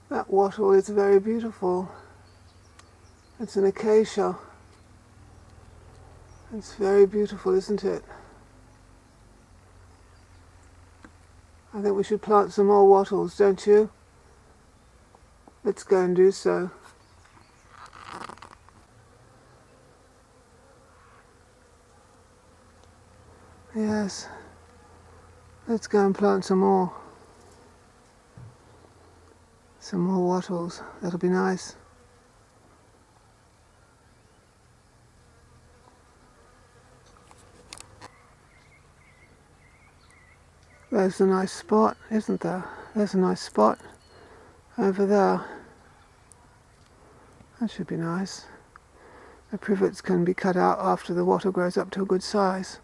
That wattle is very beautiful. It's an acacia. It's very beautiful, isn't it? I think we should plant some more wattles, don't you? Let's go and do so. Yes. Let's go and plant some more. Some more wattles. That'll be nice. There's a nice spot, isn't there? There's a nice spot over there. That should be nice. The privets can be cut out after the wattle grows up to a good size.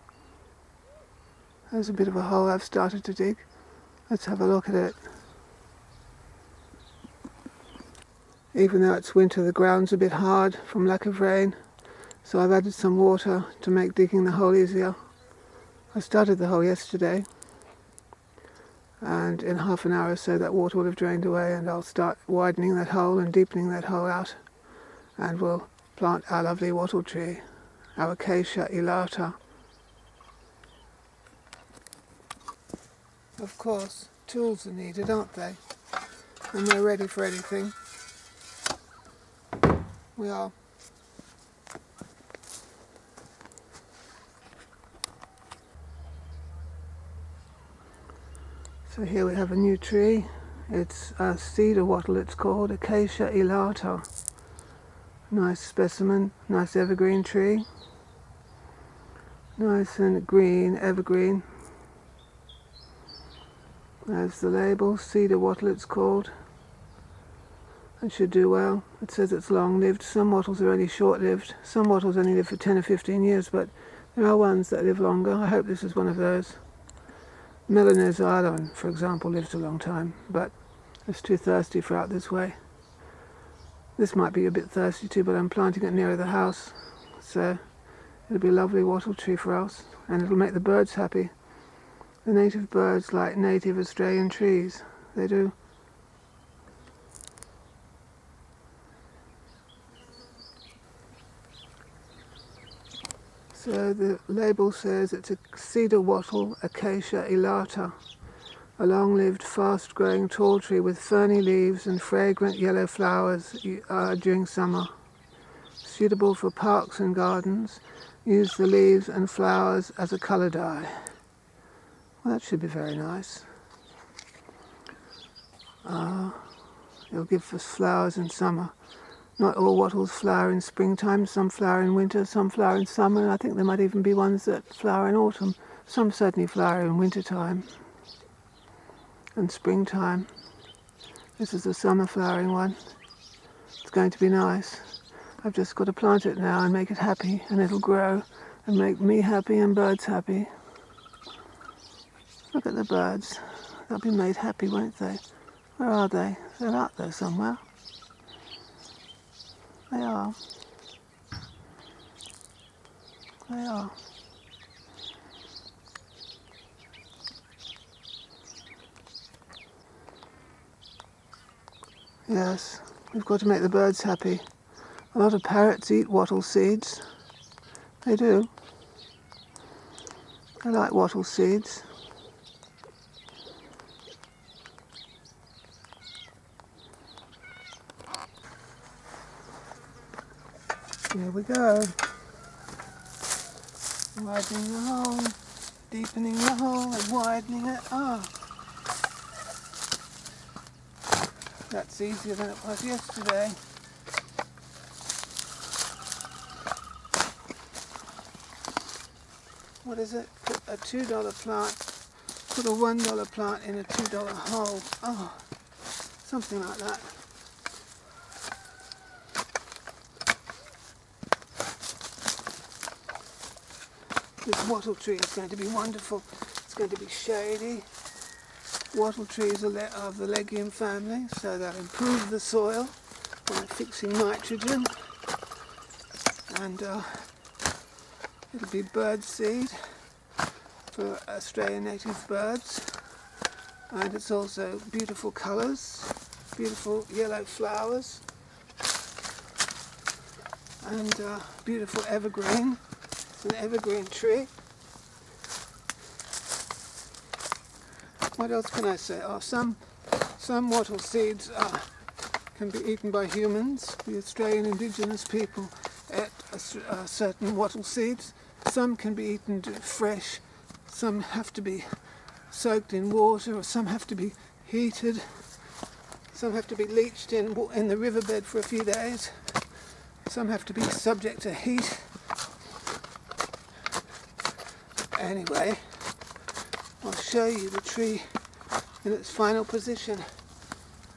There's a bit of a hole I've started to dig. Let's have a look at it. Even though it's winter, the ground's a bit hard from lack of rain, so I've added some water to make digging the hole easier. I started the hole yesterday, and in half an hour or so that water will have drained away, and I'll start widening that hole and deepening that hole out, and we'll plant our lovely wattle tree, our Acacia elata. Of course, tools are needed, aren't they? And we're ready for anything. We are. So here we have a new tree. It's a cedar wattle, it's called Acacia elata. Nice specimen, nice evergreen tree. Nice and green, evergreen. There's the label, cedar wattle it's called. It should do well. It says it's long-lived. Some wattles are only short-lived. Some wattles only live for 10 or 15 years, but there are ones that live longer. I hope this is one of those. Milanese Island, for example, lives a long time, but it's too thirsty for out this way. This might be a bit thirsty too, but I'm planting it nearer the house, so it'll be a lovely wattle tree for us, and it'll make the birds happy. The native birds like native Australian trees. They do. So the label says it's a cedar wattle, Acacia elata, a long-lived, fast-growing tall tree with ferny leaves and fragrant yellow flowers during summer. Suitable for parks and gardens. Use the leaves and flowers as a colour dye. Well, that should be very nice. It'll give us flowers in summer. Not all wattles flower in springtime, some flower in winter, some flower in summer, and I think there might even be ones that flower in autumn. Some certainly flower in wintertime and springtime. This is the summer flowering one. It's going to be nice. I've just got to plant it now and make it happy, and it'll grow and make me happy and birds happy. Look at the birds. They'll be made happy, won't they? Where are they? They're out there somewhere. They are. They are. Yes, we've got to make the birds happy. A lot of parrots eat wattle seeds. They do. They like wattle seeds. Here we go. Widening the hole, deepening the hole and widening it. That's easier than it was yesterday. What is it? Put a $2 plant, put a $1 plant in a $2 hole. Something like that. This wattle tree is going to be wonderful. It's going to be shady. Wattle trees are of the legume family, so they'll improve the soil by fixing nitrogen, and it'll be bird seed for Australian native birds, and it's also beautiful colours beautiful yellow flowers, and beautiful evergreen. It's an evergreen tree. What else can I say? Oh, some wattle seeds can be eaten by humans. The Australian Indigenous people ate certain wattle seeds. Some can be eaten fresh. Some have to be soaked in water, or some have to be heated. Some have to be leached in the riverbed for a few days. Some have to be subject to heat. Anyway, I'll show you the tree in its final position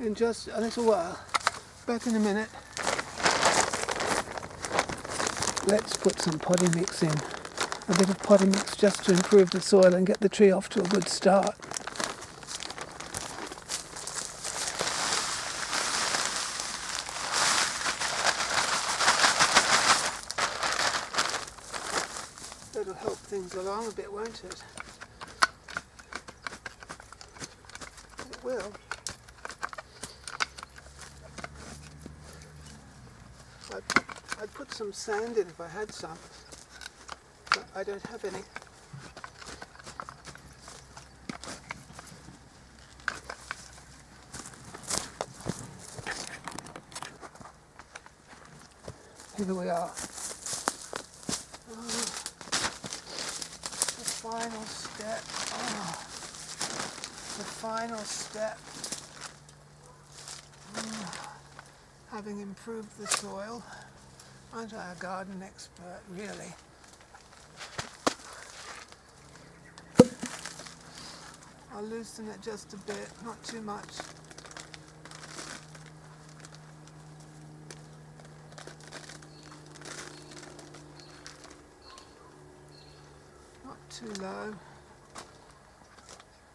in just a little while. Back in a minute. Let's put some potting mix in. A bit of potting mix just to improve the soil and get the tree off to a good start. That'll help things along a bit, won't it? It will. I'd put some sand in if I had some, but I don't have any. Here we are. Oh, the final step. Oh, the final step. Oh, having improved the soil. Aren't I a garden expert, really? I'll loosen it just a bit, not too much. Not too low.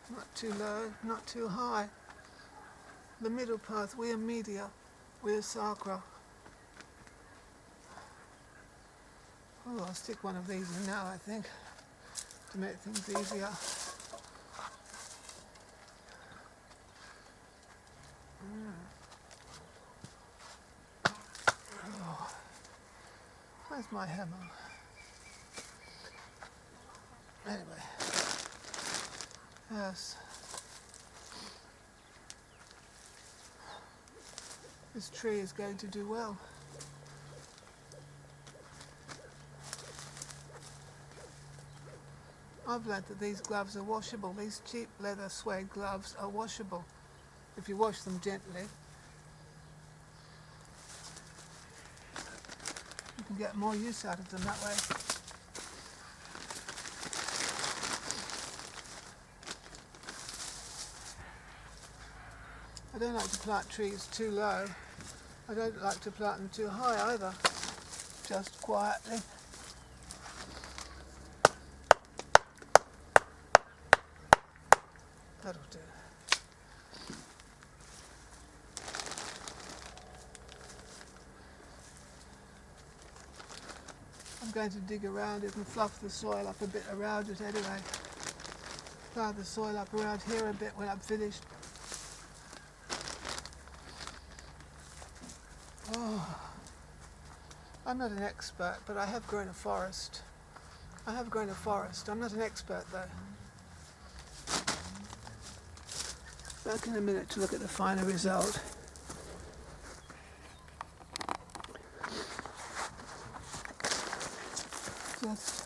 Not too low, not too high. The middle path, via media, via sacra. Oh, I'll stick one of these in now, I think, to make things easier. Oh. Where's my hammer? Anyway. Yes. This tree is going to do well. I've learnt that these gloves are washable. These cheap leather suede gloves are washable if you wash them gently. You can get more use out of them that way. I don't like to plant trees too low. I don't like to plant them too high either. Just quietly. That'll do. I'm going to dig around it and fluff the soil up a bit around it anyway. Plough the soil up around here a bit when I'm finished. Oh, I'm not an expert, but I have grown a forest. I'm not an expert though. Back in a minute to look at the final result. Just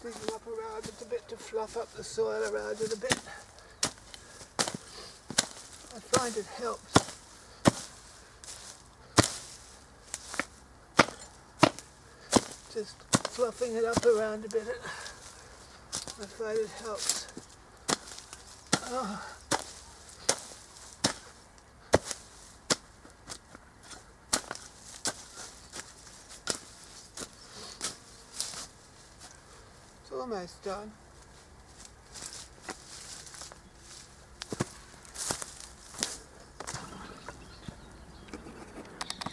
digging up around it a bit to fluff up the soil around it a bit. I find it helps. Just fluffing it up around a bit. I find it helps. Oh. It's almost done.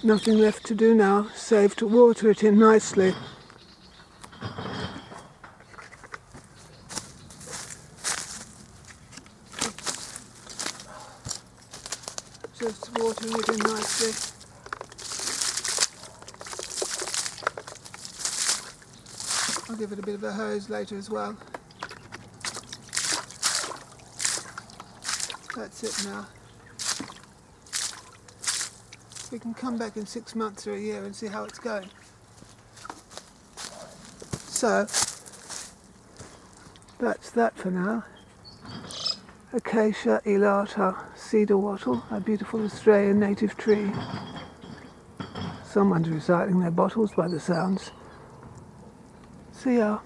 Nothing left to do now, save to water it in nicely. Just watering it in nicely. I'll give it a bit of a hose later as well. That's it now. We can come back in 6 months or a year and see how it's going. So, that's that for now. Acacia elata cedar wattle, a beautiful Australian native tree. Someone's recycling their bottles by the sounds. See ya.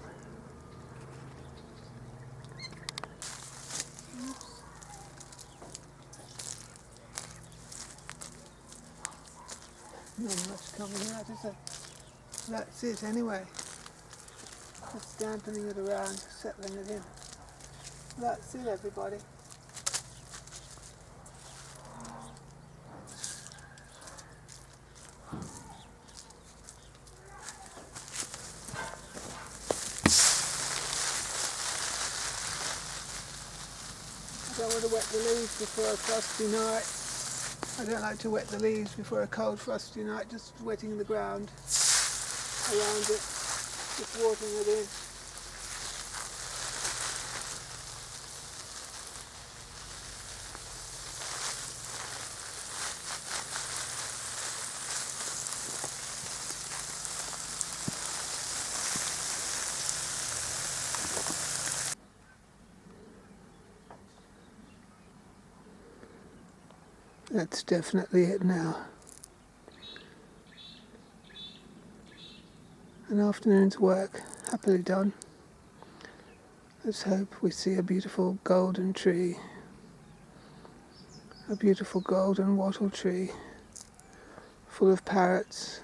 Not much coming out, is there? That's it anyway. Just dampening it around, settling it in. That's it, everybody. I don't want to wet the leaves before a frosty night. I don't like to wet the leaves before a cold frosty night, just wetting the ground around it, just watering it in. That's definitely it now. An afternoon's work, happily done. Let's hope we see a beautiful golden tree, a beautiful golden wattle tree, full of parrots,